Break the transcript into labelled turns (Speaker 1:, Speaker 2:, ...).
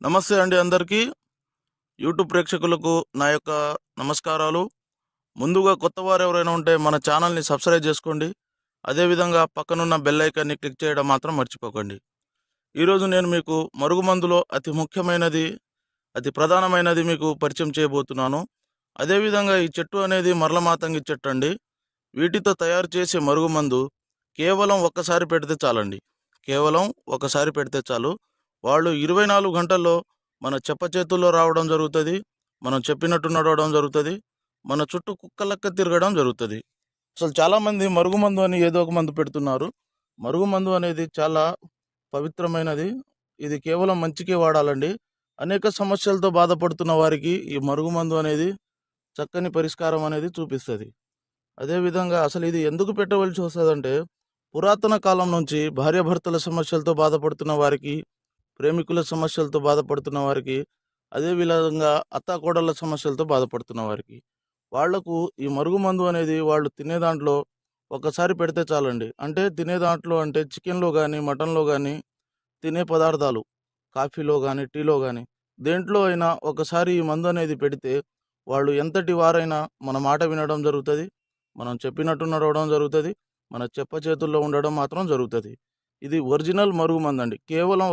Speaker 1: నమస్తే అండి అందరికీ. యూట్యూబ్ ప్రేక్షకులకు నా యొక్క నమస్కారాలు. ముందుగా కొత్తవారు ఎవరైనా ఉంటే మన ఛానల్ని సబ్స్క్రైబ్ చేసుకోండి. అదేవిధంగా పక్కనున్న బెల్ ఐకాన్ని క్లిక్ చేయడం మాత్రం మర్చిపోకండి. ఈరోజు నేను మీకు మరుగుమందులో అతి ముఖ్యమైనది, అతి ప్రధానమైనది మీకు పరిచయం చేయబోతున్నాను. అదేవిధంగా ఈ చెట్టు అనేది మరలమాతంగి చెట్టు అండి. వీటితో తయారు చేసే మరుగుమందు కేవలం ఒక్కసారి పెడితే చాలండి. కేవలం ఒకసారి పెడితే చాలు. వాళ్ళు 24 గంటల్లో మన చేతుల్లో రావడం జరుగుతుంది. మనం చెప్పినట్టు నడవడం జరుగుతుంది. మన చుట్టూ కుక్కలక్క తిరగడం జరుగుతుంది. అసలు చాలామంది మరుగుమందు అని ఏదో ఒక మందు పెడుతున్నారు. మరుగుమందు అనేది చాలా పవిత్రమైనది. ఇది కేవలం మంచికే వాడాలండి. అనేక సమస్యలతో బాధపడుతున్న వారికి ఈ మరుగుమందు అనేది చక్కని పరిష్కారం అనేది చూపిస్తుంది. అదేవిధంగా అసలు ఇది ఎందుకు పెట్టవలసి వస్తుందంటే, పురాతన కాలం నుంచి భార్యాభర్తల సమస్యలతో బాధపడుతున్న వారికి, ప్రేమికుల సమస్యలతో బాధపడుతున్న వారికి, అదేవిధంగా అత్తాకోడళ్ళ సమస్యలతో బాధపడుతున్న వారికి, వాళ్లకు ఈ మరుగుమందు అనేది వాళ్ళు తినే దాంట్లో ఒకసారి పెడితే చాలండి. అంటే తినే దాంట్లో అంటే చికెన్లో కానీ, మటన్లో కానీ, తినే పదార్థాలు కాఫీలో కానీ, టీలో కానీ దేంట్లో అయినా ఒకసారి ఈ మందు అనేది పెడితే వాళ్ళు ఎంతటి వారైనా మన మాట వినడం జరుగుతుంది. మనం చెప్పినట్టు నడవడం జరుగుతుంది. మన చేతుల్లో ఉండడం మాత్రం జరుగుతుంది. ఇది ఒరిజినల్ మరుగుమందు అండి. కేవలం